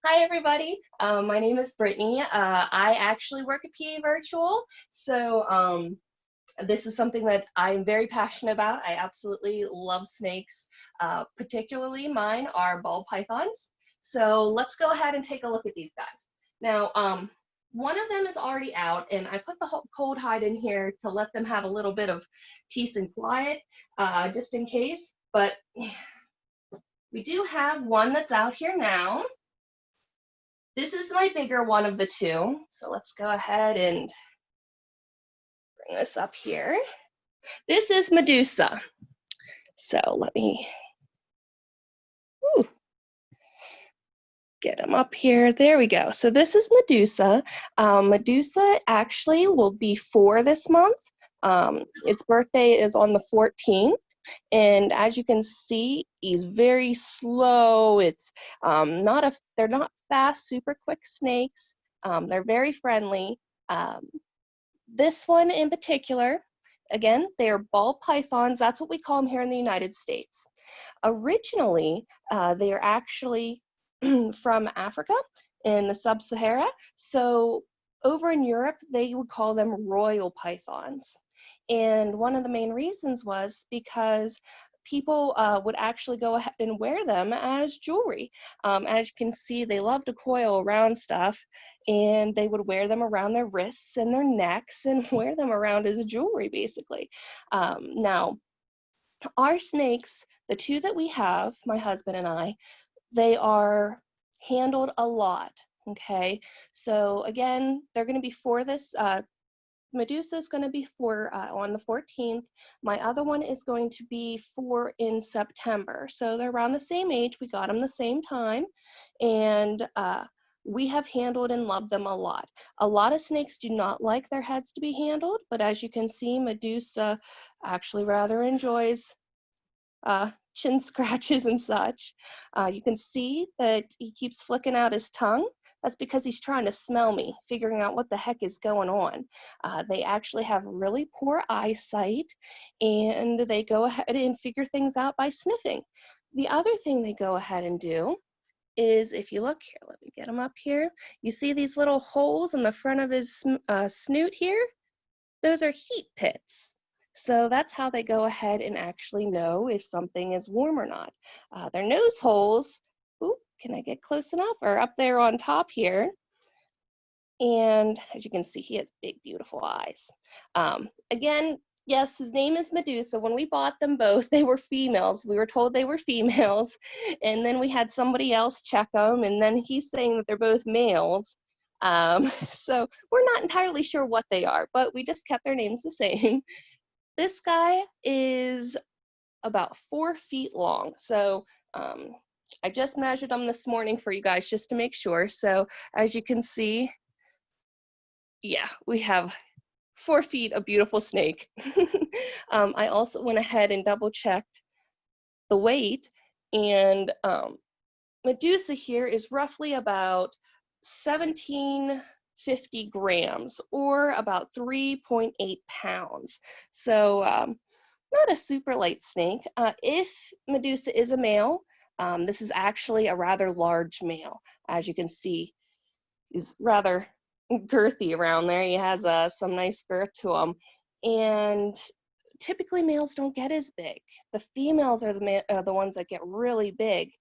Hi, everybody. My name is Brittany. I actually work at PA Virtual, so this is something that I'm very passionate about. I absolutely love snakes. Particularly mine are ball pythons. So let's go ahead and take a look at these guys. Now, one of them is already out, and I put the cold hide in here to let them have a little bit of peace and quiet, just in case. But we do have one that's out here now. This is my bigger one of the two. So let's go ahead and bring this up here. This is Medusa. So let me get him up here. There we go. So this is Medusa. Medusa actually will be 4 this month. Its birthday is on the 14th. And as you can see, he's very slow. It's they're not fast, super quick snakes. They're very friendly. This one in particular, again, they are ball pythons. That's what we call them here in the United States. Originally, they are actually from Africa in the sub-Sahara. So over in Europe, they would call them royal pythons. And one of the main reasons was because people would actually go ahead and wear them as jewelry. As you can see, they love to coil around stuff, and they would wear them around their wrists and their necks and wear them around as jewelry, basically. Now, our snakes, the two that we have, my husband and I, they are handled a lot, okay? So again, they're gonna be for this, Medusa is going to be for on the 14th. My other one is going to be for in September. So they're around the same age. We got them the same time. And we have handled and loved them a lot. A lot of snakes do not like their heads to be handled, but as you can see, Medusa actually rather enjoys chin scratches and such. You can see that he keeps flicking out his tongue. That's because he's trying to smell me, figuring out what the heck is going on. They actually have really poor eyesight, and they go ahead and figure things out by sniffing. The other thing they go ahead and do is, if you look here, let me get him up here. You see these little holes in the front of his snoot here? Those are heat pits. So that's how they go ahead and actually know if something is warm or not. Their nose holes, ooh, can I get close enough? Are up there on top here. And as you can see, he has big, beautiful eyes. Again, yes, his name is Medusa. When we bought them both, they were females. We were told they were females. And then we had somebody else check them, and then he's saying that they're both males. So we're not entirely sure what they are, but we just kept their names the same. This guy is about 4 feet long. So I just measured them this morning for you guys just to make sure. So as you can see, yeah, we have 4 feet of beautiful snake. I also went ahead and double checked the weight, and Medusa here is roughly about 1750 grams, or about 3.8 pounds. So not a super light snake. If Medusa is a male, this is actually a rather large male. As you can see, he's rather girthy around there. He has some nice girth to him. And typically males don't get as big. The females are the ones that get really big.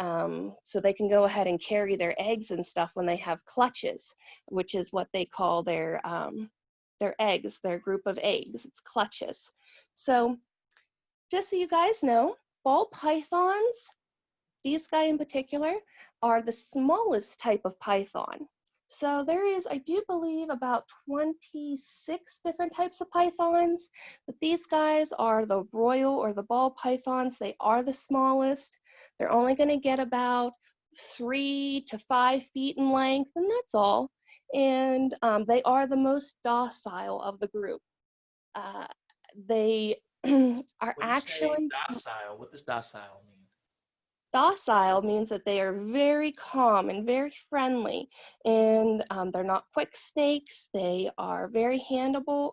So they can go ahead and carry their eggs and stuff when they have clutches, which is what they call their eggs, their group of eggs. It's clutches. So just so you guys know, ball pythons, these guys in particular, are the smallest type of python. So there is, I do believe, about 26 different types of pythons, but these guys are the royal or the ball pythons. They are the smallest. They're only going to get about 3 to 5 feet in length, and that's all. And they are the most docile of the group. They are actually docile. What does docile mean? Docile means that they are very calm and very friendly, and they're not quick snakes. They are very handleable,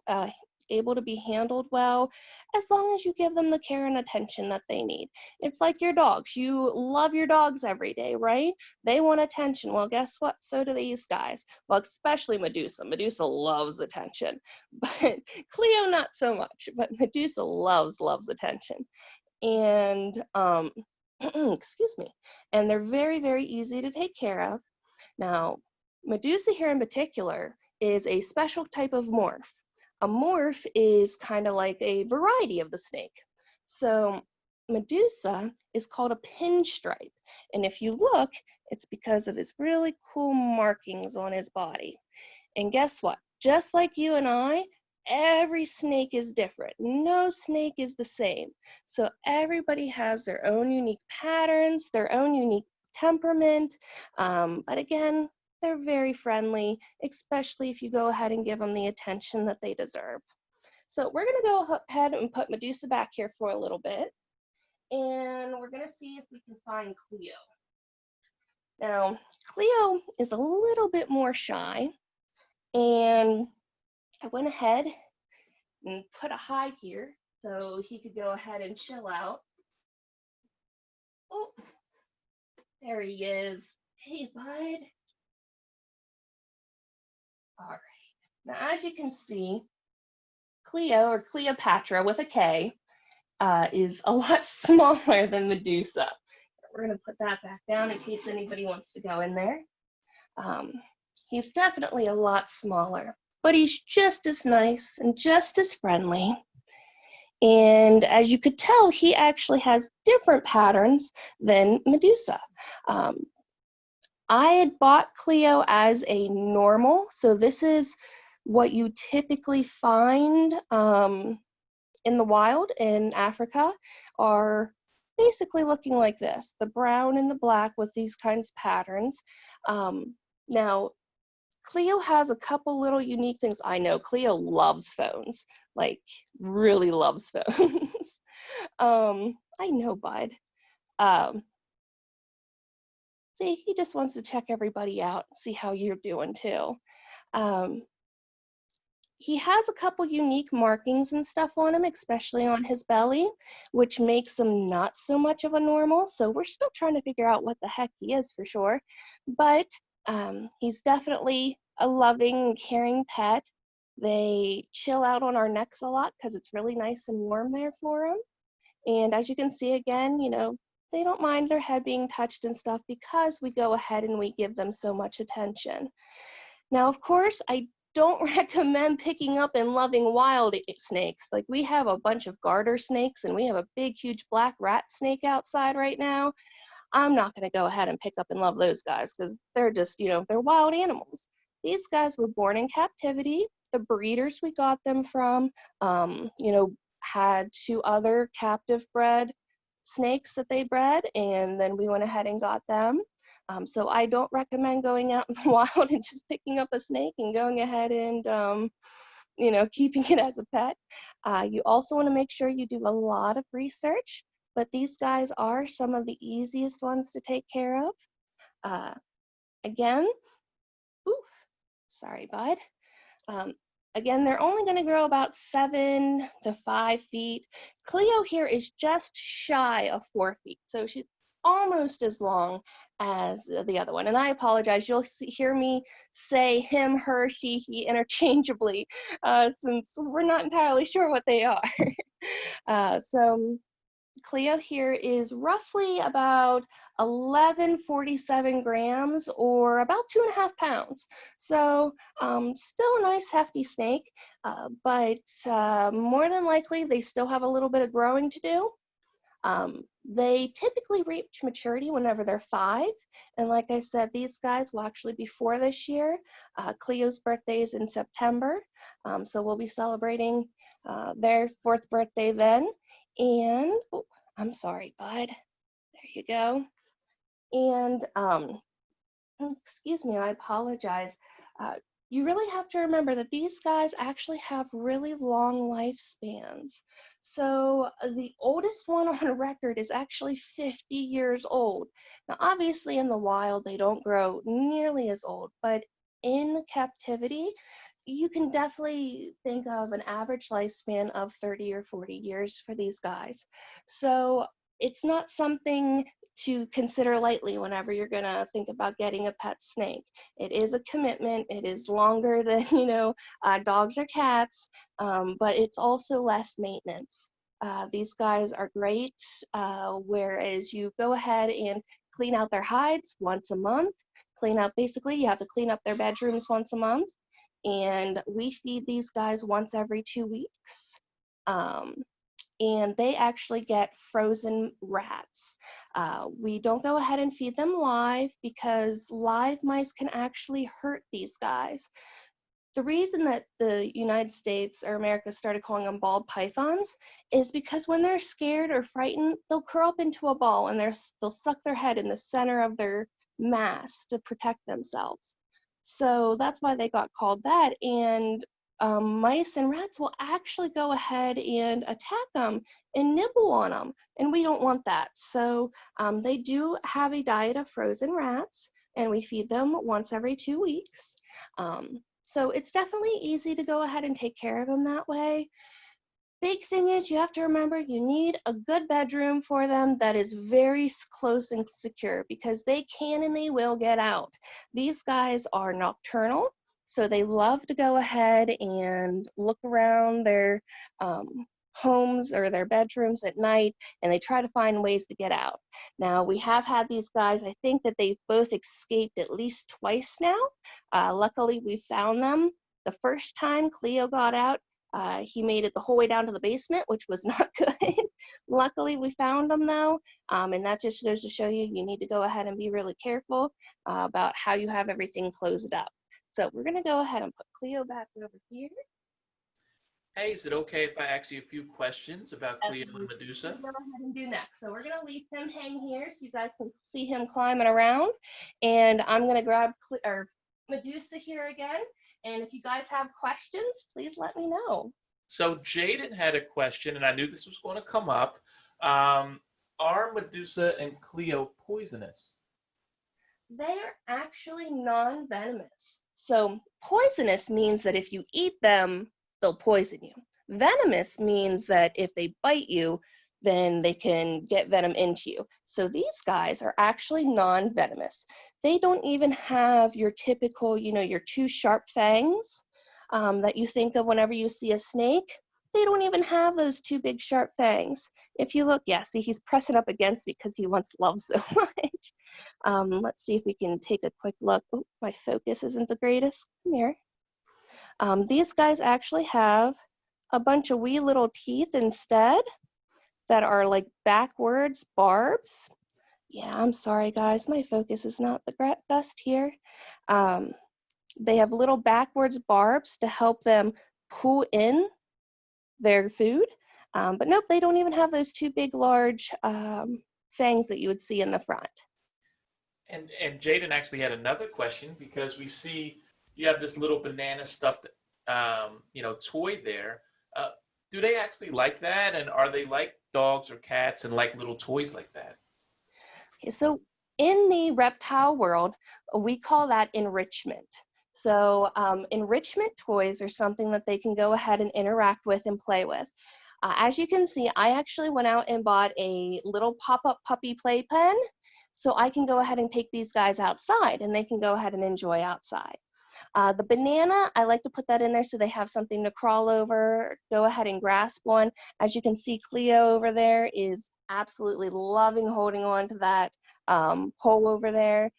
able to be handled well, as long as you give them the care and attention that they need. It's like your dogs. You love your dogs every day, right? They want attention. Well, guess what? So do these guys. Well, especially Medusa. Medusa loves attention, but Cleo not so much, but Medusa loves attention. And excuse me, and they're very, very easy to take care of. Now, Medusa here in particular is a special type of morph. A morph is kind of like a variety of the snake. So Medusa is called a pinstripe, and if you look, it's because of his really cool markings on his body. And guess what? Just like you and I, every snake is different. No snake is the same. So everybody has their own unique patterns, their own unique temperament. But again, they're very friendly, especially if you go ahead and give them the attention that they deserve. So we're going to go ahead and put Medusa back here for a little bit. And we're going to see if we can find Cleo. Now, Cleo is a little bit more shy. And I went ahead and put a hide here so he could go ahead and chill out. Oh, there he is. Hey, bud. All right. Now, as you can see, Cleo, or Cleopatra with a K, is a lot smaller than Medusa. We're going to put that back down in case anybody wants to go in there. He's definitely a lot smaller, but he's just as nice and just as friendly. And as you could tell, he actually has different patterns than Medusa. I had bought Cleo as a normal, so this is what you typically find in the wild in Africa, are basically looking like this, the brown and the black with these kinds of patterns. Now, Cleo has a couple little unique things. I know Cleo loves phones, like really loves phones. I know, bud. See, he just wants to check everybody out, see how you're doing too. He has a couple unique markings and stuff on him, especially on his belly, which makes him not so much of a normal. So we're still trying to figure out what the heck he is for sure. But he's definitely a loving, caring pet. They chill out on our necks a lot because it's really nice and warm there for them. And as you can see again, you know, they don't mind their head being touched and stuff because we go ahead and we give them so much attention. Now, of course, I don't recommend picking up and loving wild snakes. Like, we have a bunch of garter snakes and we have a big, huge black rat snake outside right now. I'm not going to go ahead and pick up and love those guys because they're just, you know, they're wild animals. These guys were born in captivity. The breeders we got them from, you know, had 2 other captive bred snakes that they bred, and then we went ahead and got them. So I don't recommend going out in the wild and just picking up a snake and going ahead and, you know, keeping it as a pet. You also want to make sure you do a lot of research, but these guys are some of the easiest ones to take care of. Again, oof, sorry, bud. Again, they're only going to grow about 7 to 5 feet. Cleo here is just shy of 4 feet, so she's almost as long as the other one. And I apologize, you'll hear me say him, her, she, he interchangeably, since we're not entirely sure what they are. So Cleo here is roughly about 1147 grams, or about 2.5 pounds. So still a nice hefty snake, but more than likely they still have a little bit of growing to do. They typically reach maturity whenever they're 5. And like I said, these guys will actually be 4 this year. Cleo's birthday is in September. So we'll be celebrating their 4th birthday then. And, oh, I'm sorry, bud. There you go. And, excuse me, I apologize. You really have to remember that these guys actually have really long lifespans. So the oldest one on record is actually 50 years old. Now, obviously in the wild, they don't grow nearly as old, but in captivity, you can definitely think of an average lifespan of 30 or 40 years for these guys. So it's not something to consider lightly whenever you're gonna think about getting a pet snake. It is a commitment. It is longer than, dogs or cats, but it's also less maintenance. These guys are great, whereas you go ahead and clean out their hides once a month, basically you have to clean up their bedrooms once a month, and we feed these guys once every 2 weeks. And they actually get frozen rats. We don't go ahead and feed them live because live mice can actually hurt these guys. The reason that the United States or America started calling them ball pythons is because when they're scared or frightened, they'll curl up into a ball and they'll suck their head in the center of their mass to protect themselves. So that's why they got called that. And mice and rats will actually go ahead and attack them and nibble on them, and we don't want that. So they do have a diet of frozen rats, and we feed them once every 2 weeks. So it's definitely easy to go ahead and take care of them that way. Big thing is you have to remember you need a good bedroom for them that is very close and secure, because they can and they will get out. These guys are nocturnal, so they love to go ahead and look around their homes or their bedrooms at night, and they try to find ways to get out. Now, we have had these guys, I think that they've both escaped at least twice now. Luckily, we found them. The first time Cleo got out, he made it the whole way down to the basement, which was not good. Luckily, we found him though, and that just goes to show you need to go ahead and be really careful about how you have everything closed up. So we're gonna go ahead and put Cleo back over here. Hey, is it okay if I ask you a few questions about Cleo and Medusa? Go ahead and do next. So we're gonna leave him hang here so you guys can see him climbing around, and I'm gonna grab Medusa here again. And if you guys have questions, please let me know. So Jaden had a question, and I knew this was going to come up. Are Medusa and Cleo poisonous? They're actually non-venomous. So poisonous means that if you eat them, they'll poison you. Venomous means that if they bite you, then they can get venom into you. So these guys are actually non-venomous. They don't even have your typical, your two sharp fangs that you think of whenever you see a snake. They don't even have those two big sharp fangs. If you look, yeah, see, he's pressing up against me because he wants love so much. Let's see if we can take a quick look. Oh, my focus isn't the greatest. Come here. These guys actually have a bunch of wee little teeth instead that are like backwards barbs. Yeah, I'm sorry guys, my focus is not the best here. They have little backwards barbs to help them pull in their food. But nope, they don't even have those two big, large fangs that you would see in the front. And Jaden actually had another question, because we see you have this little banana stuffed, toy there. Do they actually like that? And are they like dogs or cats and like little toys like that? Okay, so in the reptile world, we call that enrichment. So enrichment toys are something that they can go ahead and interact with and play with. As you can see, I actually went out and bought a little pop-up puppy playpen, so I can go ahead and take these guys outside and they can go ahead and enjoy outside. The banana, I like to put that in there so they have something to crawl over, go ahead and grasp one. As you can see, Cleo over there is absolutely loving holding on to that pole over there.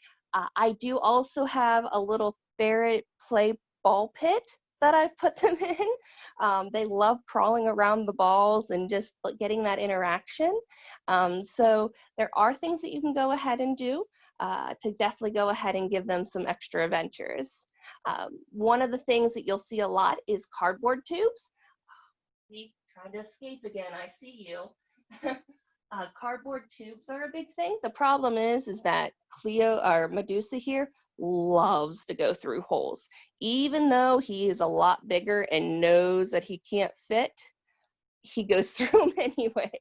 I do also have a little ferret play ball pit that I've put them in. They love crawling around the balls and just getting that interaction. So there are things that you can go ahead and do to definitely go ahead and give them some extra adventures. One of the things that you'll see a lot is cardboard tubes. He's trying to escape again, I see you. Cardboard tubes are a big thing. The problem is that Cleo or Medusa here loves to go through holes. Even though he is a lot bigger and knows that he can't fit, he goes through them anyways.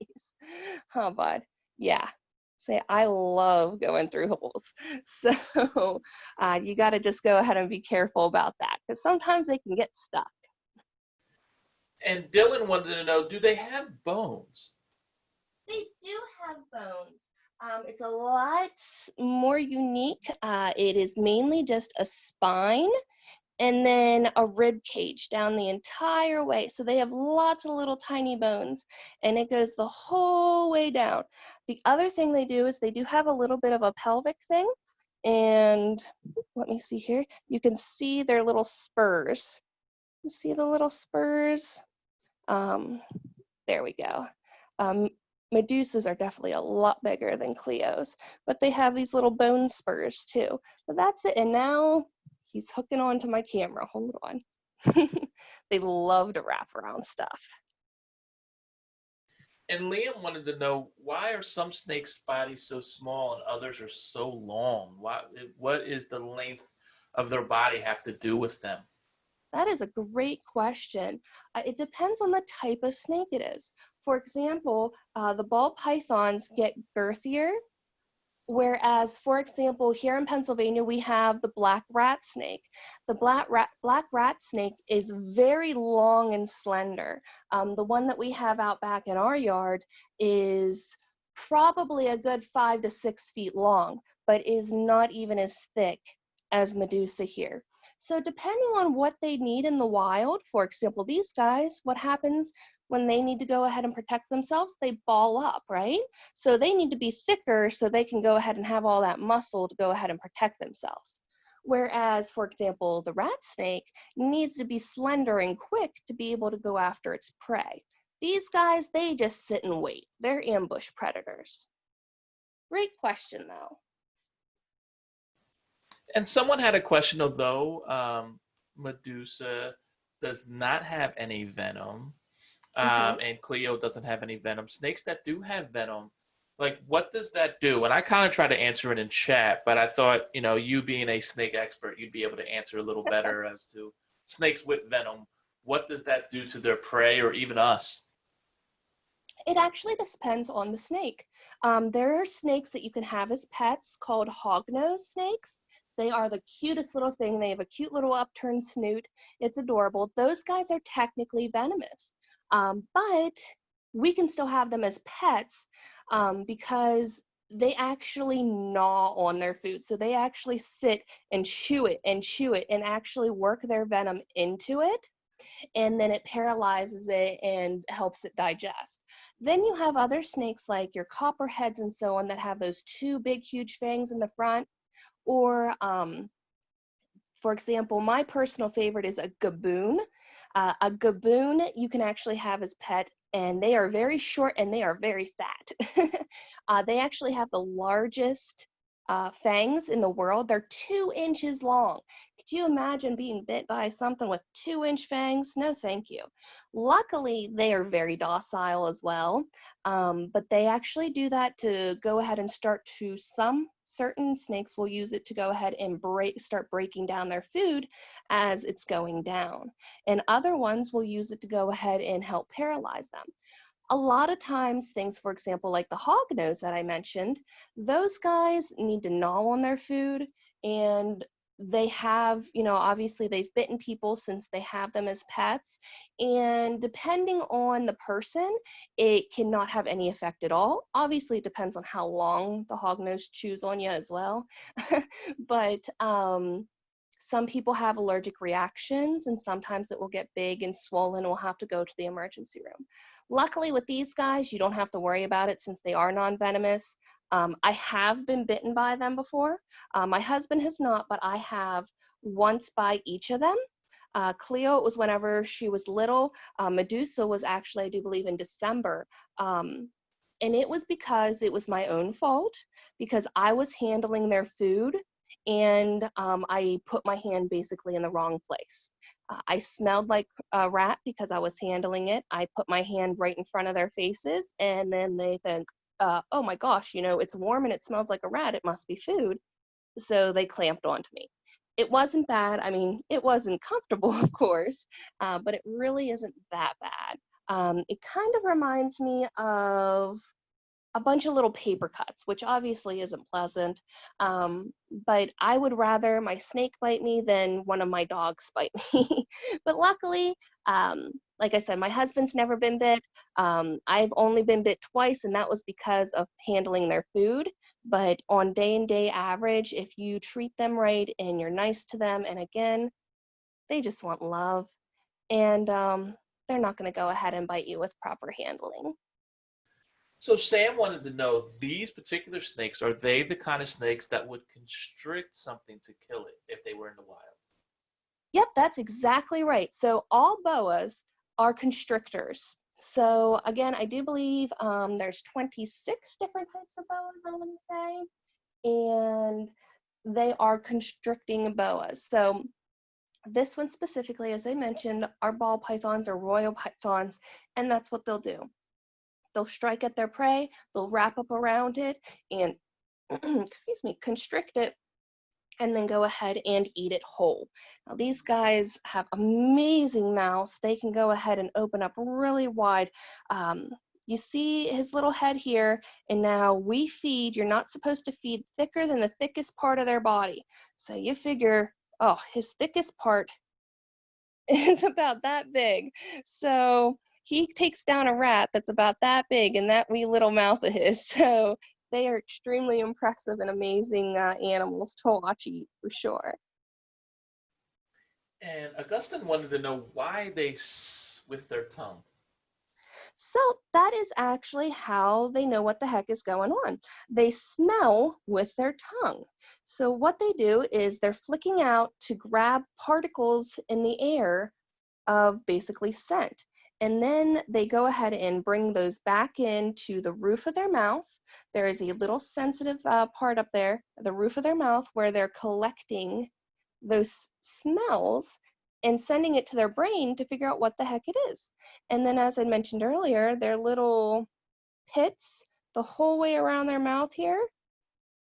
Oh, bud. Yeah. say I love going through holes. So you got to just go ahead and be careful about that because sometimes they can get stuck. And Dylan wanted to know, do they have bones? They do have bones. It's a lot more unique. It is mainly just a spine and then a rib cage down the entire way. So they have lots of little tiny bones and it goes the whole way down. The other thing they do is they do have a little bit of a pelvic thing. And let me see here. You can see their little spurs. You see the little spurs? There we go. Medusas are definitely a lot bigger than Cleos, but they have these little bone spurs too. But that's it. And now he's hooking onto my camera. Hold on. They love to wrap around stuff. And Liam wanted to know, why are some snakes' bodies so small and others are so long? What is the length of their body have to do with them? That is a great question. It depends on the type of snake it is. For example, the ball pythons get girthier, whereas, for example, here in Pennsylvania, we have the black rat snake. The black rat snake is very long and slender. The one that we have out back in our yard is probably a good 5 to 6 feet long, but is not even as thick as Medusa here. So depending on what they need in the wild, for example, these guys, what happens when they need to go ahead and protect themselves? They ball up, right? So they need to be thicker so they can go ahead and have all that muscle to go ahead and protect themselves. Whereas, for example, the rat snake needs to be slender and quick to be able to go after its prey. These guys, they just sit and wait. They're ambush predators. Great question, though. And someone had a question, although Medusa does not have any venom, and Cleo doesn't have any venom. Snakes that do have venom, like, what does that do? And I kind of try to answer it in chat, but I thought, you being a snake expert, you'd be able to answer a little better as to snakes with venom. What does that do to their prey or even us? It actually depends on the snake. There are snakes that you can have as pets called hognose snakes. They are the cutest little thing. They have a cute little upturned snoot. It's adorable. Those guys are technically venomous, but we can still have them as pets because they actually gnaw on their food. So they actually sit and chew it and actually work their venom into it. And then it paralyzes it and helps it digest. Then you have other snakes like your copperheads and so on that have those two big, huge fangs in the front. Or, for example, my personal favorite is a gaboon. A gaboon you can actually have as pet, and they are very short and they are very fat. They actually have the largest fangs in the world. They're 2 inches long. Could you imagine being bit by something with 2-inch fangs? No, thank you. Luckily, they are very docile as well, but they actually do that to go ahead and start to, some certain snakes will use it to go ahead and start breaking down their food as it's going down. And other ones will use it to go ahead and help paralyze them. A lot of times things, for example, like the hognose that I mentioned, those guys need to gnaw on their food, and they have, obviously they've bitten people since they have them as pets, and depending on the person, it cannot have any effect at all. Obviously, it depends on how long the hognose chews on you as well, but some people have allergic reactions, and sometimes it will get big and swollen and we'll have to go to the emergency room. Luckily with these guys, you don't have to worry about it since they are non-venomous. I have been bitten by them before. My husband has not, but I have once by each of them. Cleo, it was whenever she was little. Medusa was actually, I do believe, in December. And it was because it was my own fault, because I was handling their food and I put my hand basically in the wrong place. I smelled like a rat because I was handling it. I put my hand right in front of their faces, and then they think, oh my gosh, it's warm and it smells like a rat. It must be food. So they clamped onto me. It wasn't bad. I mean, it wasn't comfortable, of course, but it really isn't that bad. It kind of reminds me of a bunch of little paper cuts, which obviously isn't pleasant. But I would rather my snake bite me than one of my dogs bite me. But luckily, like I said, my husband's never been bit. I've only been bit twice, and that was because of handling their food. But on day-and-day average, if you treat them right and you're nice to them, and again, they just want love, and they're not going to go ahead and bite you with proper handling. So Sam wanted to know, these particular snakes, are they the kind of snakes that would constrict something to kill it if they were in the wild? Yep, that's exactly right. So all boas are constrictors. So again, I do believe there's 26 different types of boas, I want to say, and they are constricting boas. So this one specifically, as I mentioned, are ball pythons or royal pythons, and that's what they'll do. They'll strike at their prey, they'll wrap up around it, and excuse me, constrict it, and then go ahead and eat it whole. Now these guys have amazing mouths. They can go ahead and open up really wide. You see his little head here, and now we feed, you're not supposed to feed thicker than the thickest part of their body. So you figure, oh, his thickest part is about that big. So he takes down a rat that's about that big in that wee little mouth of his. So they are extremely impressive and amazing animals to watch eat, for sure. And Augustine wanted to know why they with their tongue. So that is actually how they know what the heck is going on. They smell with their tongue. So what they do is they're flicking out to grab particles in the air of basically scent. And then they go ahead and bring those back into the roof of their mouth. There is a little sensitive part up there, the roof of their mouth, where they're collecting those smells and sending it to their brain to figure out what the heck it is. And then, as I mentioned earlier, their little pits the whole way around their mouth here,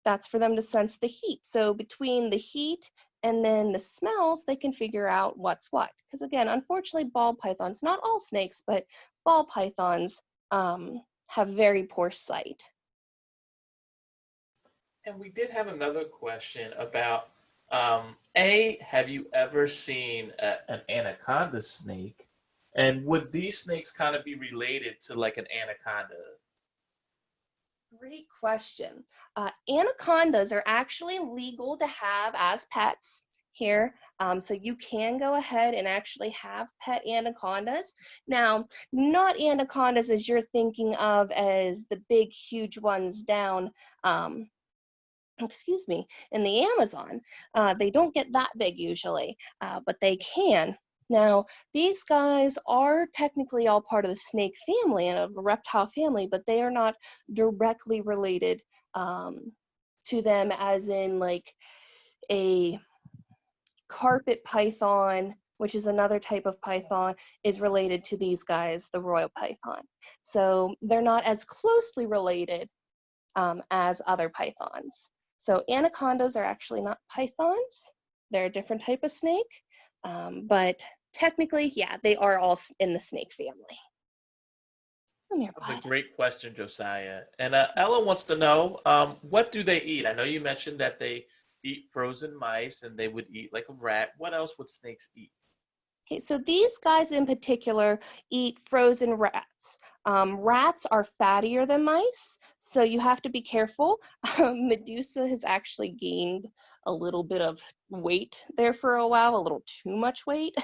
that's for them to sense the heat. So between the heat and then the smells, they can figure out what's what. Because again, unfortunately, ball pythons, not all snakes, but ball pythons have very poor sight. And we did have another question about, have you ever seen an anaconda snake? And would these snakes kind of be related to like an anaconda? Great question. Anacondas are actually legal to have as pets here. So you can go ahead and actually have pet anacondas. Now, not anacondas as you're thinking of as the big, huge ones down, excuse me, in the Amazon. They don't get that big usually, but they can. Now, these guys are technically all part of the snake family and of a reptile family, but they are not directly related to them, as in like a carpet python, which is another type of python, is related to these guys, the royal python. So they're not as closely related as other pythons. So anacondas are actually not pythons. They're a different type of snake. But technically, yeah, they are all in the snake family. Come here, That's a bud. great question, Josiah. And Ella wants to know, what do they eat? I know you mentioned that they eat frozen mice and they would eat like a rat. What else would snakes eat? Okay, so these guys in particular eat frozen rats. Rats are fattier than mice, so you have to be careful. Medusa has actually gained a little bit of weight there for a while, a little too much weight,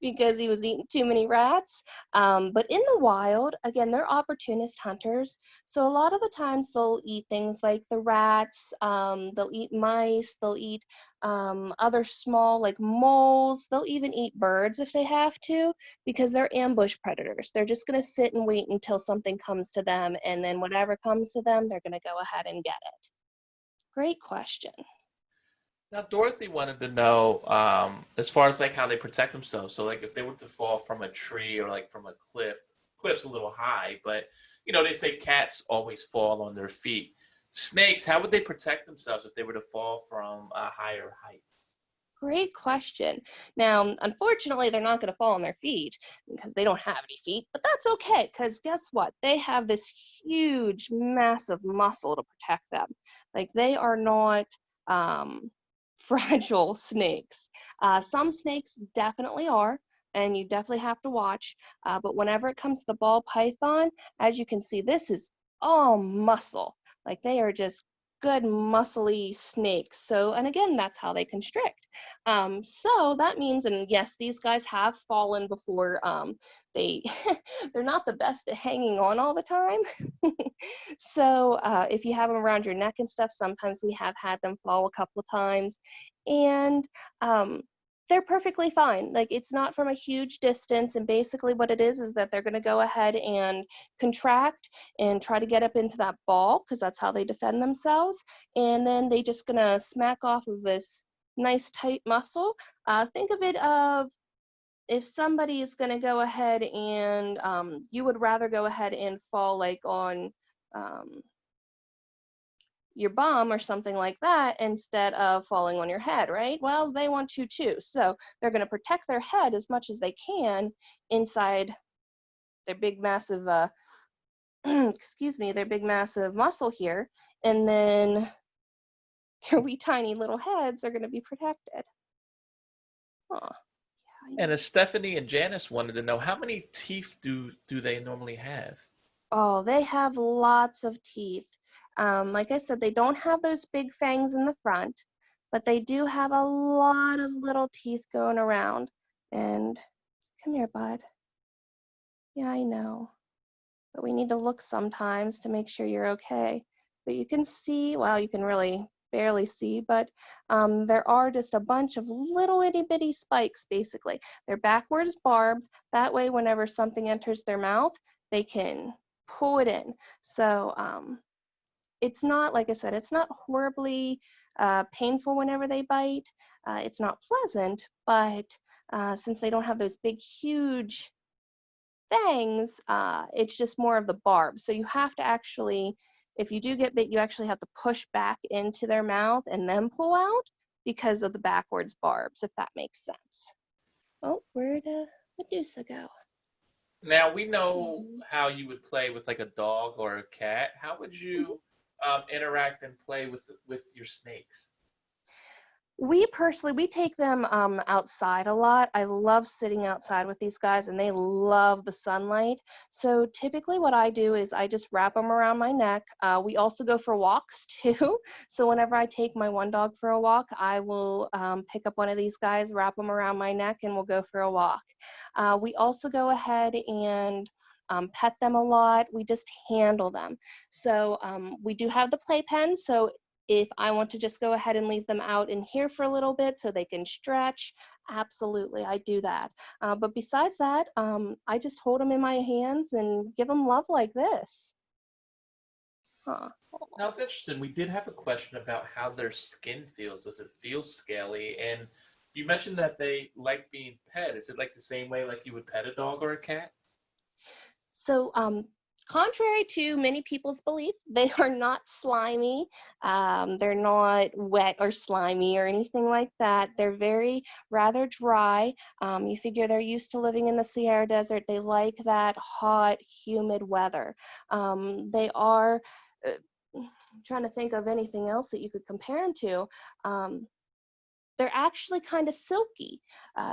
because he was eating too many rats. But in the wild, again, they're opportunist hunters, so a lot of the times they'll eat things like the rats, they'll eat mice, they'll eat other small like moles. They'll even eat birds if they have to, because they're ambush predators. They're just going to sit and wait until something comes to them, and then whatever comes to them, they're going to go ahead and get it. Great question. Now, Dorothy wanted to know, as far as like how they protect themselves. So, like if they were to fall from a tree or like from a cliff, cliff's a little high, but you know they say cats always fall on their feet. Snakes, how would they protect themselves if they were to fall from a higher height? Great question. Now, unfortunately, they're not going to fall on their feet because they don't have any feet, but that's okay because guess what? They have this huge, massive muscle to protect them. Like they are not fragile snakes. Some snakes definitely are, and you definitely have to watch. But whenever it comes to the ball python, as you can see, this is all muscle. Like they are just good muscly snakes. So, and again, that's how they constrict. So that means, and yes, these guys have fallen before. They they're not the best at hanging on all the time. So if you have them around your neck and stuff, sometimes we have had them fall a couple of times, and they're perfectly fine. Like it's not from a huge distance, and basically what it is that they're going to go ahead and contract and try to get up into that ball because that's how they defend themselves, and then they just going to smack off of this nice tight muscle. Think of it of if somebody is going to go ahead and you would rather go ahead and fall like on your bum or something like that instead of falling on your head, right? Well, they want to too. So they're going to protect their head as much as they can inside their big massive, excuse me, their big massive muscle here. And then their wee tiny little heads are going to be protected. Huh. Yeah, And as Stephanie and Janice wanted to know, how many teeth do they normally have? oh, they have lots of teeth. Like I said, they don't have those big fangs in the front, but they do have a lot of little teeth going around. And come here, bud. Yeah, I know. But we need to look sometimes to make sure you're okay. But you can see, well, you can really barely see, but there are just a bunch of little itty bitty spikes, basically. They're backwards barbed. That way, whenever something enters their mouth, they can pull it in. So it's not, like I said, it's not horribly painful whenever they bite. It's not pleasant, but since they don't have those big, huge fangs, it's just more of the barb. So you have to actually, if you do get bit, you actually have to push back into their mouth and then pull out because of the backwards barbs, if that makes sense. Oh, where'd Medusa go? Now we know how you would play with like a dog or a cat. How would you interact and play with your snakes? We personally, we take them outside a lot. I love sitting outside with these guys, and they love the sunlight. So typically what I do is I just wrap them around my neck. We also go for walks too. So whenever I take my one dog for a walk, I will pick up one of these guys, wrap them around my neck, and we'll go for a walk. We also go ahead and pet them a lot. We just handle them. So we do have the playpen. So if I want to just go ahead and leave them out in here for a little bit so they can stretch, absolutely, I do that. But besides that, I just hold them in my hands and give them love like this. Huh. Now it's interesting. We did have a question about how their skin feels. Does it feel scaly? And you mentioned that they like being pet. Is it like the same way like you would pet a dog or a cat? So, contrary to many people's belief, they are not slimy. They're not wet or slimy or anything like that. They're very rather dry. You figure they're used to living in the Sahara Desert. They like that hot, humid weather. They are, I'm trying to think of anything else that you could compare them to. They're actually kind of silky.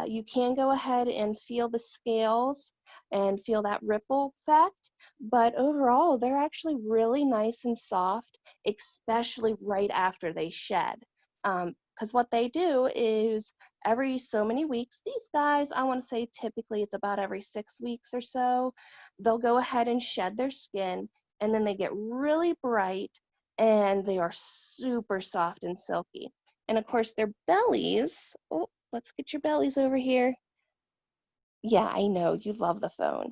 You can go ahead and feel the scales and feel that ripple effect, but overall, they're actually really nice and soft, especially right after they shed. Because what they do is every so many weeks, these guys, I want to say typically it's about every 6 weeks or so, they'll go ahead and shed their skin, and then they get really bright, and they are super soft and silky. And of course, their bellies, oh, let's get your bellies over here. Yeah, I know, you love the phone.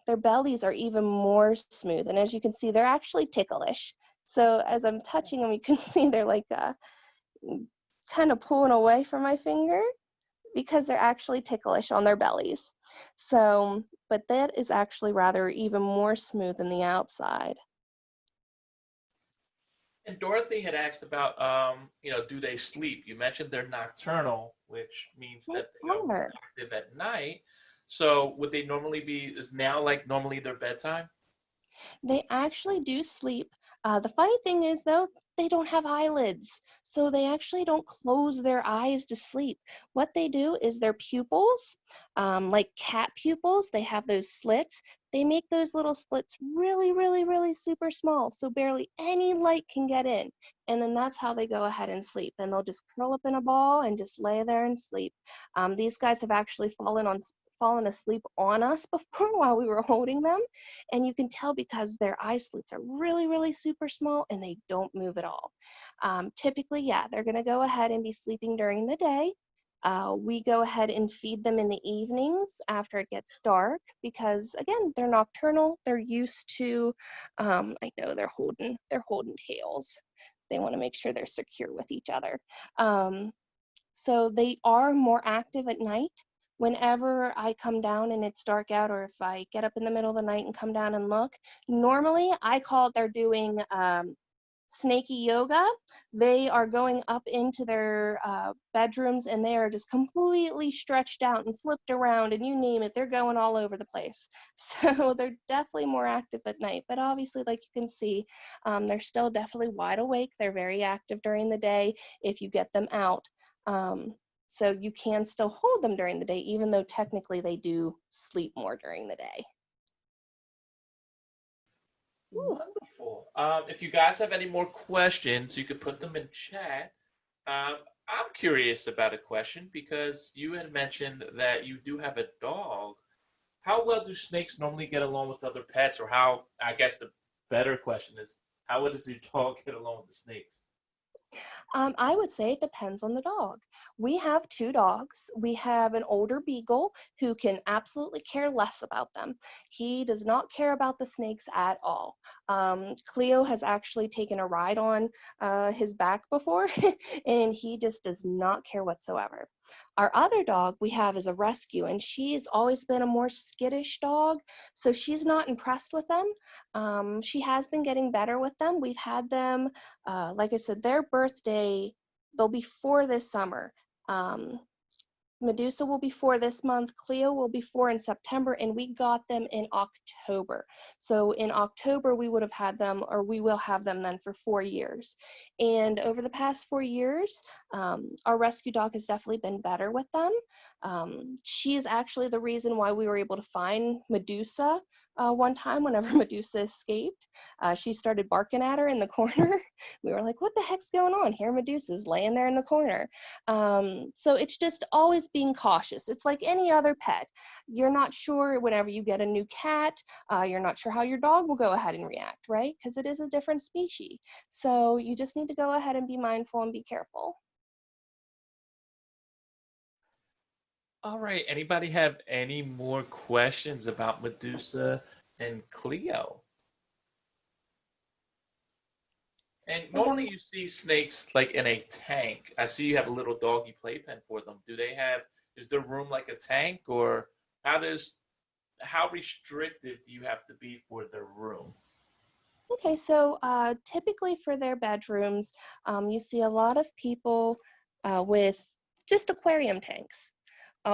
Their bellies are even more smooth. And as you can see, they're actually ticklish. So as I'm touching them, you can see they're like kind of pulling away from my finger because they're actually ticklish on their bellies. So, but that is actually rather even more smooth than the outside. And Dorothy had asked about, do they sleep? You mentioned they're nocturnal, which means They that they are more are. active at night. So would they normally be, is now like normally their bedtime? They actually do sleep. The funny thing is, though, they don't have eyelids, so they actually don't close their eyes to sleep. What they do is their pupils, like cat pupils, they have those slits. They make those little slits really, really, really super small, so barely any light can get in. And then that's how they go ahead and sleep. And they'll just curl up in a ball and just lay there and sleep. These guys have actually fallen asleep on us before while we were holding them, and you can tell because their eye slits are really, really super small and they don't move at all. Typically, yeah, they're going to go ahead and be sleeping during the day. We go ahead and feed them in the evenings after it gets dark because, again, they're nocturnal. They're used to, I know they're holding tails. They want to make sure they're secure with each other. So they are more active at night. Whenever I come down and it's dark out, or if I get up in the middle of the night and come down and look, normally I call it they're doing snaky yoga. They are going up into their bedrooms and they are just completely stretched out and flipped around, and you name it, they're going all over the place. So they're definitely more active at night. But obviously, like you can see, they're still definitely wide awake. They're very active during the day if you get them out. So you can still hold them during the day, even though technically they do sleep more during the day. Ooh. Wonderful. If you guys have any more questions, you could put them in chat. I'm curious about a question because you had mentioned that you do have a dog. How well do snakes normally get along with other pets, or how, I guess the better question is, how well does your dog get along with the snakes? I would say it depends on the dog. We have two dogs. We have an older beagle who can absolutely care less about them. He does not care about the snakes at all. Cleo has actually taken a ride on his back before, and he just does not care whatsoever. Our other dog we have is a rescue, and she's always been a more skittish dog, so she's not impressed with them. She has been getting better with them. We've had them, like I said, their birthday, they'll be 4 this summer. Um, Medusa will be 4 this month, Cleo will be 4 in September, and we got them in October. So in October, we would have had them, or we will have them then for 4 years. And over the past 4 years, our rescue dog has definitely been better with them. She is actually the reason why we were able to find Medusa one time whenever Medusa escaped. She started barking at her in the corner. We were like, what the heck's going on? Here Medusa's laying there in the corner. So it's just always being cautious. It's like any other pet. You're not sure whenever you get a new cat, you're not sure how your dog will go ahead and react, right? Because it is a different species. So you just need to go ahead and be mindful and be careful. All right. Anybody have any more questions about Medusa and Cleo? And normally you see snakes like in a tank. I see you have a little doggy playpen for them. Do they have, is their room like a tank, or how does, how restrictive do you have to be for their room? Okay, so typically for their bedrooms, you see a lot of people with just aquarium tanks.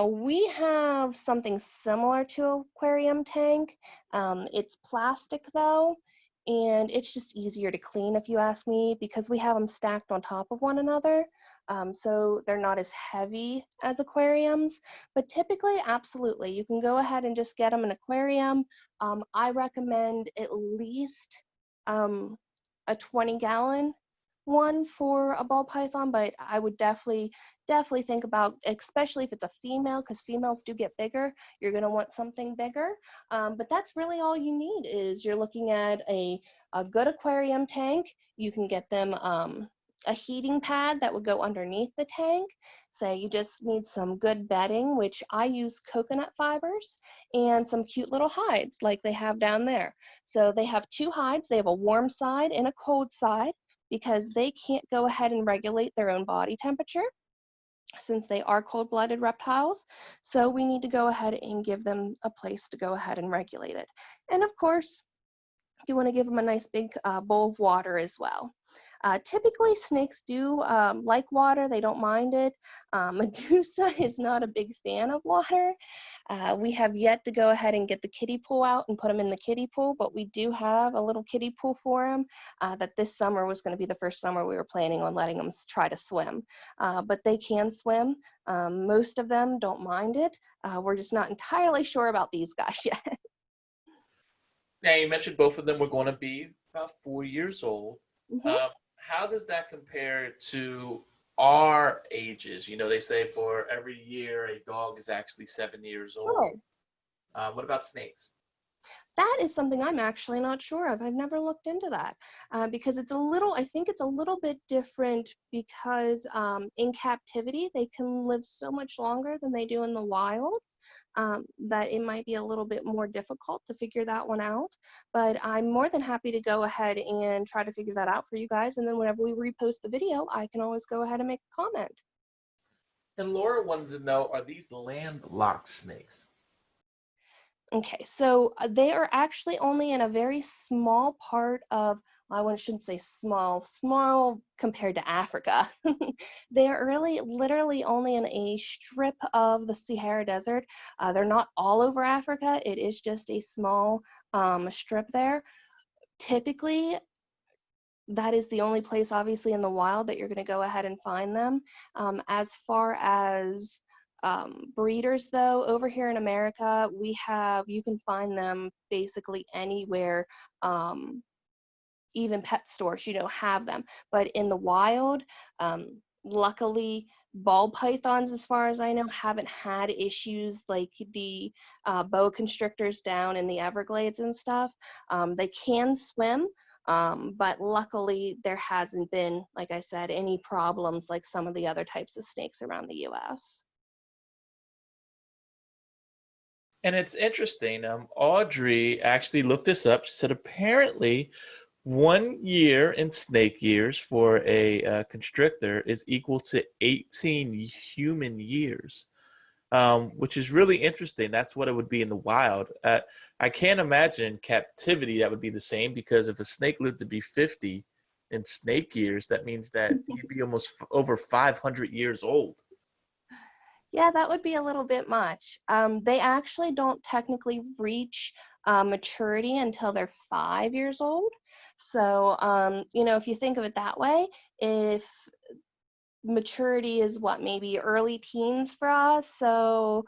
We have something similar to an aquarium tank. It's plastic though, and it's just easier to clean if you ask me, because we have them stacked on top of one another. So they're not as heavy as aquariums, but typically, absolutely, you can go ahead and just get them an aquarium. I recommend at least a 20-gallon one for a ball python, but I would definitely think about, especially if it's a female, because females do get bigger, you're going to want something bigger. But that's really all you need. Is you're looking at a good aquarium tank. You can get them a heating pad that would go underneath the tank. Say you just need some good bedding, which I use coconut fibers, and some cute little hides like they have down there. So they have 2 hides. They have a warm side and a cold side, because they can't go ahead and regulate their own body temperature since they are cold-blooded reptiles. So we need to go ahead and give them a place to go ahead and regulate it. And of course, you want to give them a nice big bowl of water as well. Typically, snakes do like water. They don't mind it. Medusa is not a big fan of water. We have yet to go ahead and get the kiddie pool out and put him in the kiddie pool, but we do have a little kiddie pool for him that this summer was going to be the first summer we were planning on letting them try to swim. But they can swim. Most of them don't mind it. We're just not entirely sure about these guys yet. Now, you mentioned both of them were going to be about 4 years old. Mhm. How does that compare to our ages? You know, they say for every year a dog is actually 7 years old. Sure. What about snakes? That is something I'm actually not sure of. I've never looked into that because I think it's a little bit different because in captivity, they can live so much longer than they do in the wild. That it might be a little bit more difficult to figure that one out. But I'm more than happy to go ahead and try to figure that out for you guys. And then whenever we repost the video, I can always go ahead and make a comment. And Laura wanted to know, are these landlocked snakes? Okay, so they are actually only in a very small part of, well, I shouldn't say small, small compared to Africa. They are really literally only in a strip of the Sahara Desert. They're not all over Africa. It is just a small strip there. Typically, that is the only place, obviously, in the wild that you're going to go ahead and find them. As far as breeders, though, over here in America, you can find them basically anywhere, even pet stores, have them. But in the wild, luckily, ball pythons, as far as I know, haven't had issues like the boa constrictors down in the Everglades and stuff. They can swim. But luckily, there hasn't been, like I said, any problems like some of the other types of snakes around the U.S. And it's interesting. Audrey actually looked this up. She said apparently 1 year in snake years for a constrictor is equal to 18 human years, which is really interesting. That's what it would be in the wild. I can't imagine in captivity that would be the same, because if a snake lived to be 50 in snake years, that means that he'd be almost over 500 years old. Yeah, that would be a little bit much. They actually don't technically reach maturity until they're 5 years old. So, if you think of it that way, if maturity is what, maybe early teens for us, so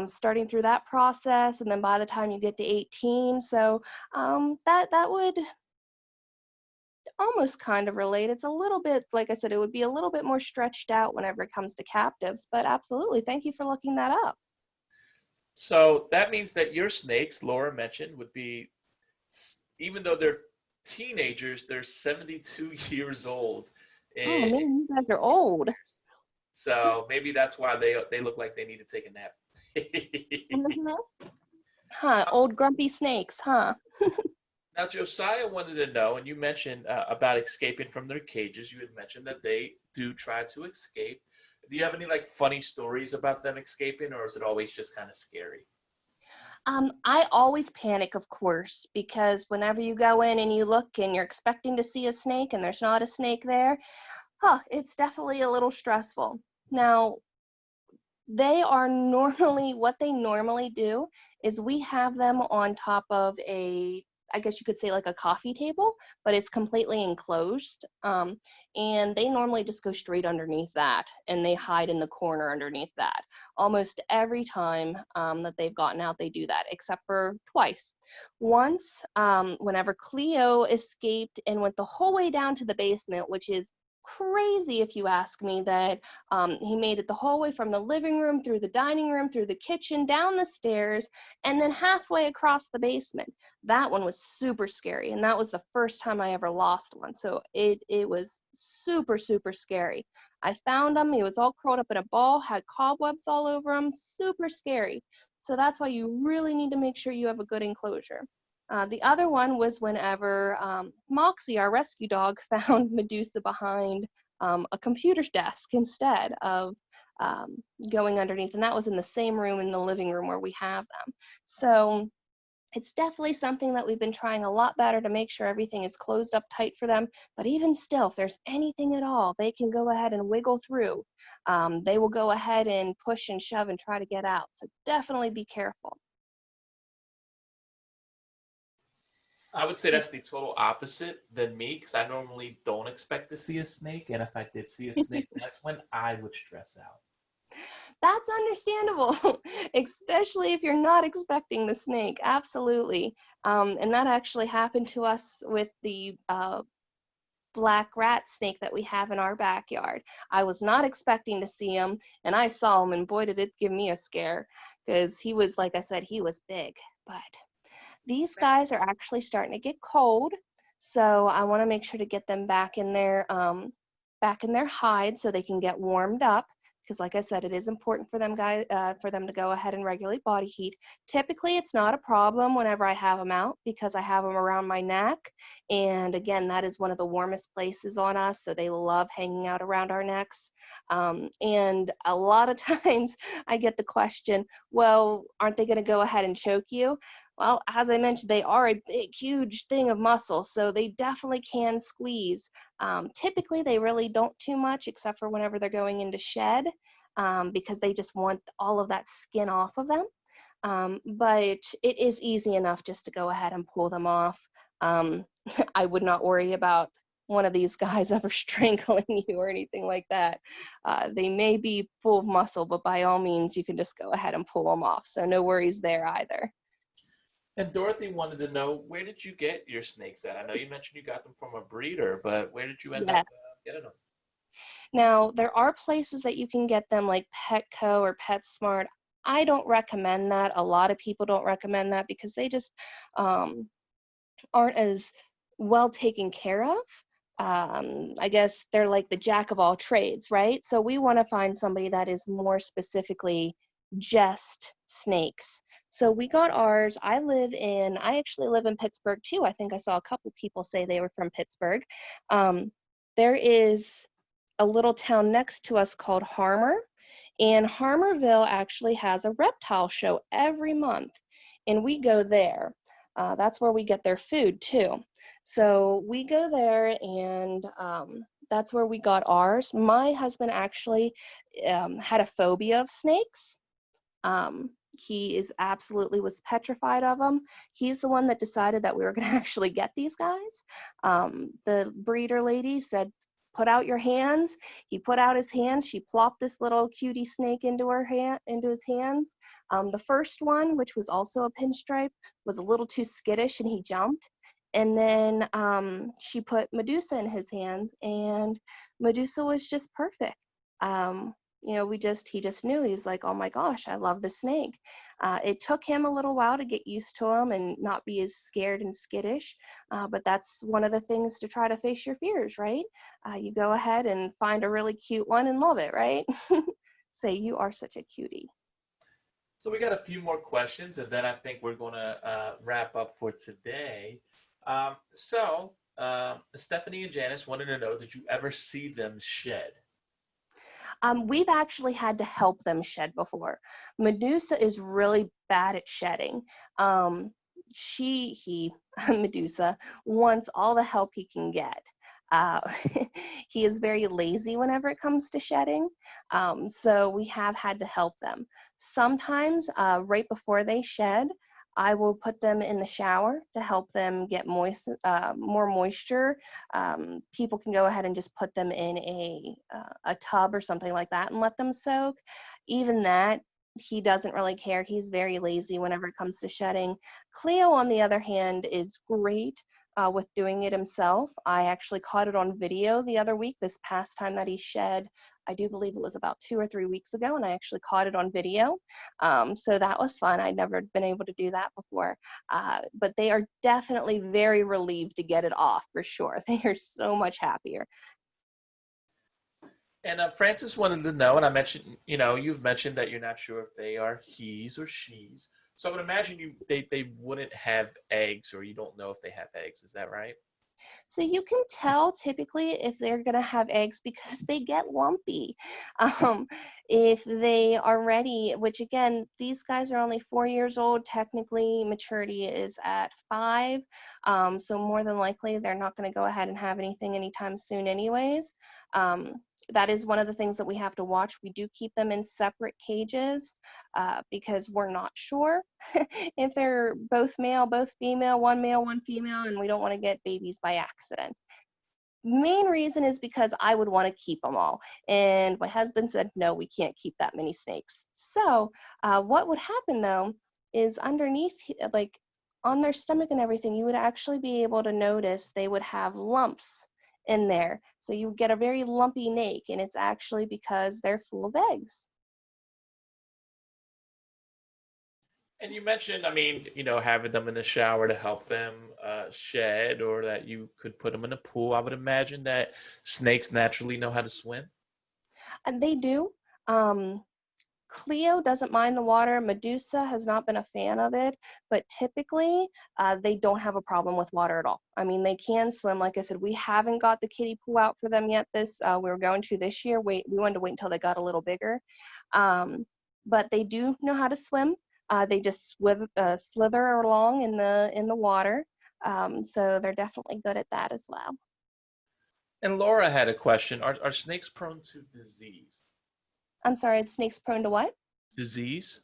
starting through that process, and then by the time you get to 18, so that would almost kind of relate. It's a little bit, like I said, it would be a little bit more stretched out whenever it comes to captives, but absolutely, thank you for looking that up. So that means that your snakes, Laura mentioned, would be, even though they're teenagers, they're 72 years old. Oh And man, you guys are old. so maybe that's why they look like they need to take a nap. Mhm. Huh, old grumpy snakes, huh? Now, Josiah wanted to know, and you mentioned about escaping from their cages. You had mentioned that they do try to escape. Do you have any like funny stories about them escaping, or is it always just kind of scary? I always panic, of course, because whenever you go in and you look and you're expecting to see a snake and there's not a snake there, it's definitely a little stressful. Now, they are normally, what they normally do is we have them on top of I guess you could say like a coffee table, but it's completely enclosed. And they normally just go straight underneath that and they hide in the corner underneath that. Almost every time that they've gotten out, they do that, except for twice. Once, whenever Cleo escaped and went the whole way down to the basement, which is crazy if you ask me, that he made it the whole way from the living room through the dining room through the kitchen down the stairs and then halfway across the basement. That one was super scary, and that was the first time I ever lost one, so it was super scary. I found him. He was all curled up in a ball, had cobwebs all over him, super scary. So that's why you really need to make sure you have a good enclosure. The other one was whenever Moxie, our rescue dog, found Medusa behind a computer desk instead of going underneath. And that was in the same room in the living room where we have them. So It's definitely something that we've been trying a lot better to make sure everything is closed up tight for them. But even still, if there's anything at all, they can go ahead and wiggle through. They will go ahead and push and shove and try to get out. So definitely be careful. I would say that's the total opposite than me because I normally don't expect to see a snake. And if I did see a snake, that's when I would stress out. That's understandable, especially if you're not expecting the snake. Absolutely. And that actually happened to us with the black rat snake that we have in our backyard. I was not expecting to see him, and I saw him, and boy, did it give me a scare because he was, like I said, he was big. But these guys are actually starting to get cold, so I want to make sure to get them back in their hide so they can get warmed up. Because, like I said, it is important for them to go ahead and regulate body heat. Typically, it's not a problem whenever I have them out because I have them around my neck, and again, that is one of the warmest places on us, so they love hanging out around our necks. And a lot of times, I get the question, "Well, aren't they going to go ahead and choke you?" Well, as I mentioned, they are a big, huge thing of muscle, so they definitely can squeeze. Typically, they really don't too much, except for whenever they're going into shed, because they just want all of that skin off of them. But it is easy enough just to go ahead and pull them off. Um, I would not worry about one of these guys ever strangling you or anything like that. They may be full of muscle, but by all means, you can just go ahead and pull them off. So no worries there either. And Dorothy wanted to know, where did you get your snakes at? I know you mentioned you got them from a breeder, but where did you end Yeah. up getting them? Now, there are places that you can get them like Petco or PetSmart. I don't recommend that. A lot of people don't recommend that because they just um, aren't as well taken care of. I guess they're like the jack of all trades, right? So we want to find somebody that is more specifically just snakes. So we got ours. I actually live in Pittsburgh too. I think I saw a couple people say they were from Pittsburgh. Um, there is a little town next to us called Harmer, and Harmerville actually has a reptile show every month, and we go there. That's where we get their food too. So we go there, and that's where we got ours. My husband actually had a phobia of snakes. He is absolutely was petrified of them. He's the one that decided that we were going to actually get these guys. The breeder lady said, "Put out your hands." He put out his hands. She plopped this little cutie snake into his hands. The first one, which was also a pinstripe, was a little too skittish and he jumped. And then she put Medusa in his hands, and Medusa was just perfect. He just knew. He's like, "Oh my gosh, I love the snake." It took him a little while to get used to him and not be as scared and skittish, but that's one of the things to try to face your fears, right? You go ahead and find a really cute one and love it, right? Say, "You are such a cutie." So we got a few more questions, and then I think we're going to wrap up for today. Stephanie and Janice wanted to know, did you ever see them shed? We've actually had to help them shed before. Medusa is really bad at shedding. He, Medusa, wants all the help he can get. Uh, he is very lazy whenever it comes to shedding, so we have had to help them. Sometimes, right before they shed, I will put them in the shower to help them get more moisture. People can go ahead and just put them in a tub or something like that and let them soak. Even that, he doesn't really care. He's very lazy whenever it comes to shedding. Cleo, on the other hand, is great with doing it himself. I actually caught it on video the other week, this past time that he shed. I do believe it was about 2 or 3 weeks ago, and I actually caught it on video. So that was fun. I'd never been able to do that before. But they are definitely very relieved to get it off, for sure. They are so much happier. And Francis wanted to know, and I mentioned, you've mentioned that you're not sure if they are he's or she's. So I would imagine they wouldn't have eggs, or you don't know if they have eggs. Is that right? So you can tell typically if they're going to have eggs because they get lumpy. Um, if they are ready, which again, these guys are only 4 years old. Technically, maturity is at 5. So more than likely, they're not going to go ahead and have anything anytime soon anyways. That is one of the things that we have to watch. We do keep them in separate cages because we're not sure if they're both male, both female, one male, one female, and we don't want to get babies by accident. Main reason is because I would want to keep them all. And my husband said, no, we can't keep that many snakes. So what would happen though is underneath, like on their stomach and everything, you would actually be able to notice they would have lumps in there. So you get a very lumpy snake, and it's actually because they're full of eggs. And you mentioned, I mean, you know, having them in the shower to help them shed, or that you could put them in a pool. I would imagine that snakes naturally know how to swim. And they do. Cleo doesn't mind the water. Medusa has not been a fan of it, but typically they don't have a problem with water at all. I mean, they can swim. Like I said, we haven't got the kiddie pool out for them yet. We were going to this year. We wanted to wait until they got a little bigger, but they do know how to swim. They just slither along in the water, so they're definitely good at that as well. And Laura had a question. Are snakes prone to disease? I'm sorry, snakes prone to what? Disease?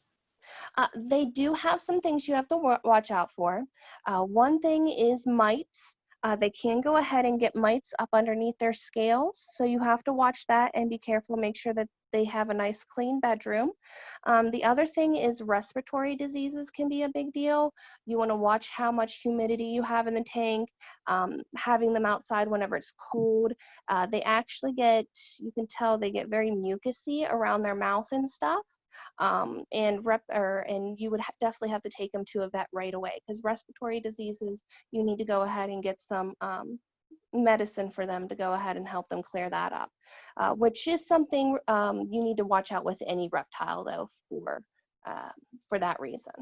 They do have some things you have to watch out for. One thing is mites. They can go ahead and get mites up underneath their scales, so you have to watch that and be careful, make sure that they have a nice clean bedroom. The other thing is respiratory diseases can be a big deal. You want to watch how much humidity you have in the tank, having them outside whenever it's cold. They actually you can tell they get very mucousy around their mouth and stuff. And you would definitely have to take them to a vet right away, because respiratory diseases, you need to go ahead and get some medicine for them to go ahead and help them clear that up, which is something you need to watch out with any reptile though for that reason.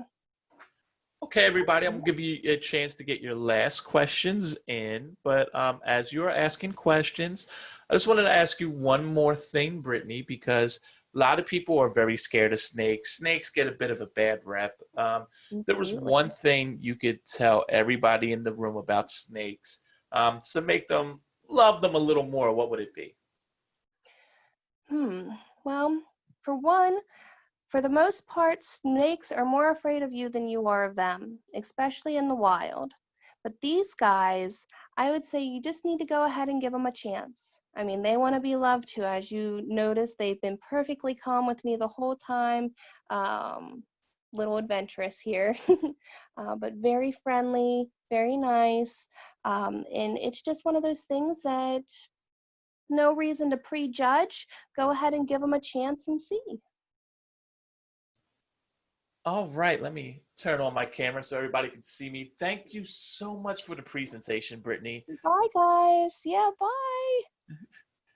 Okay, everybody, I'm gonna give you a chance to get your last questions in, but as you're asking questions, I just wanted to ask you one more thing, Brittany, because a lot of people are very scared of snakes. Snakes get a bit of a bad rep. There was one thing you could tell everybody in the room about snakes to make them love them a little more. What would it be? Well, for one, for the most part, snakes are more afraid of you than you are of them, especially in the wild. But these guys, I would say you just need to go ahead and give them a chance. I mean, they want to be loved too. As you notice, they've been perfectly calm with me the whole time. Little adventurous here, but very friendly, very nice. And it's just one of those things that no reason to prejudge. Go ahead and give them a chance and see. All right, let me turn on my camera so everybody can see me. Thank you so much for the presentation, Brittany. Bye, guys. Yeah, bye.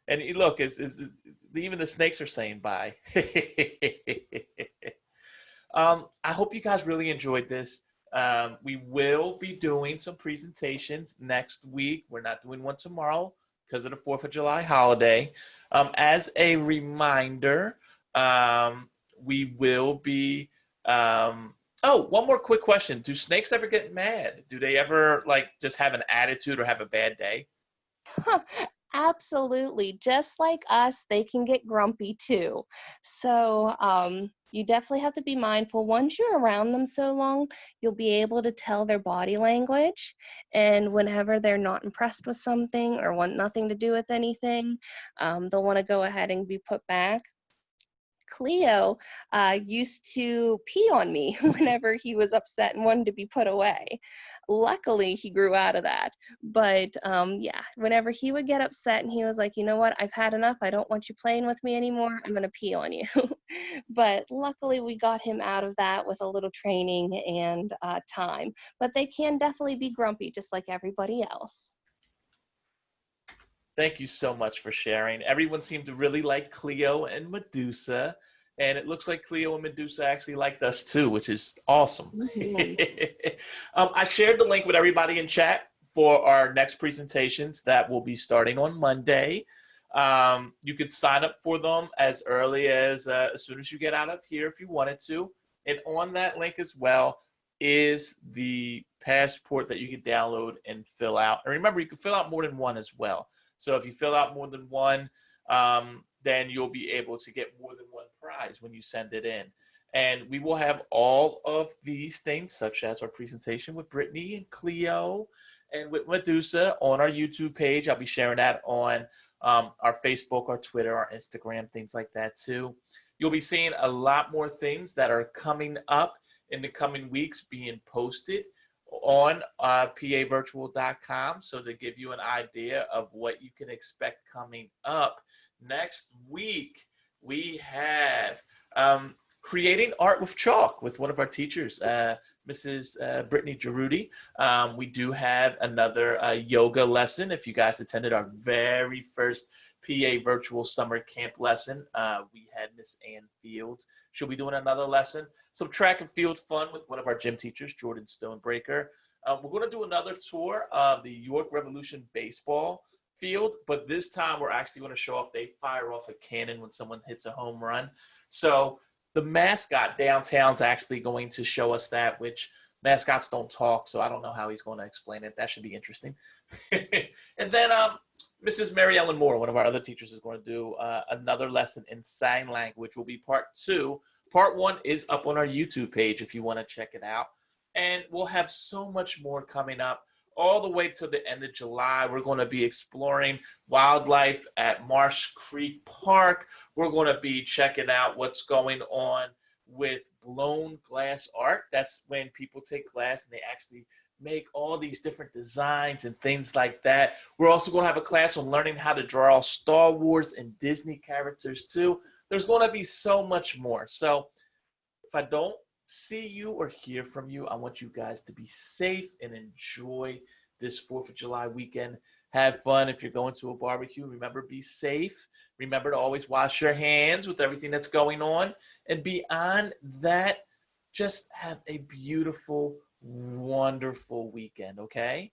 And look, even the snakes are saying bye. I hope you guys really enjoyed this. We will be doing some presentations next week. We're not doing one tomorrow because of the 4th of July holiday. As a reminder, we will be one more quick question. Do snakes ever get mad? Do they ever just have an attitude or have a bad day? Absolutely. Just like us, they can get grumpy too. So you definitely have to be mindful. Once you're around them so long, you'll be able to tell their body language. And whenever they're not impressed with something or want nothing to do with anything, they'll want to go ahead and be put back. Cleo used to pee on me whenever he was upset and wanted to be put away. Luckily, he grew out of that. But yeah, whenever he would get upset and he was like, you know what, I've had enough. I don't want you playing with me anymore. I'm going to pee on you. But luckily, we got him out of that with a little training and time. But they can definitely be grumpy just like everybody else. Thank you so much for sharing. Everyone seemed to really like Cleo and Medusa, and it looks like Cleo and Medusa actually liked us too, which is awesome. Mm-hmm. I shared the link with everybody in chat for our next presentations that will be starting on Monday. You could sign up for them as early as soon as you get out of here if you wanted to. And on that link as well is the passport that you can download and fill out. And remember, you can fill out more than one as well. So if you fill out more than one, then you'll be able to get more than one prize when you send it in. And we will have all of these things, such as our presentation with Brittany and Cleo and with Medusa, on our YouTube page. I'll be sharing that on our Facebook, our Twitter, our Instagram, things like that too. You'll be seeing a lot more things that are coming up in the coming weeks being posted on pavirtual.com, so to give you an idea of what you can expect coming up. Next week, we have creating art with chalk with one of our teachers, Mrs. Brittany Giroudi. We do have another yoga lesson. If you guys attended our very first PA virtual summer camp lesson, we had Miss Ann Fields. She'll be doing another lesson. Some track and field fun with one of our gym teachers, Jordan Stonebreaker. We're going to do another tour of the York Revolution baseball field, but this time we're actually going to show off, they fire off a cannon when someone hits a home run. So the mascot downtown's actually going to show us that, which mascots don't talk, so I don't know how he's going to explain it. That should be interesting. And then Mrs. Mary Ellen Moore, one of our other teachers, is going to do another lesson in sign language, will be part 2. Part 1 is up on our YouTube page if you want to check it out. And we'll have so much more coming up all the way to the end of July. We're going to be exploring wildlife at Marsh Creek Park. We're going to be checking out what's going on with blown glass art. That's when people take glass and they actually make all these different designs and things like that. We're also going to have a class on learning how to draw Star Wars and Disney characters too. There's going to be so much more. So if I don't see you or hear from you, I want you guys to be safe and enjoy this 4th of July weekend. Have fun if you're going to a barbecue. Remember, be safe. Remember to always wash your hands with everything that's going on. And beyond that, just have a beautiful, wonderful weekend, okay?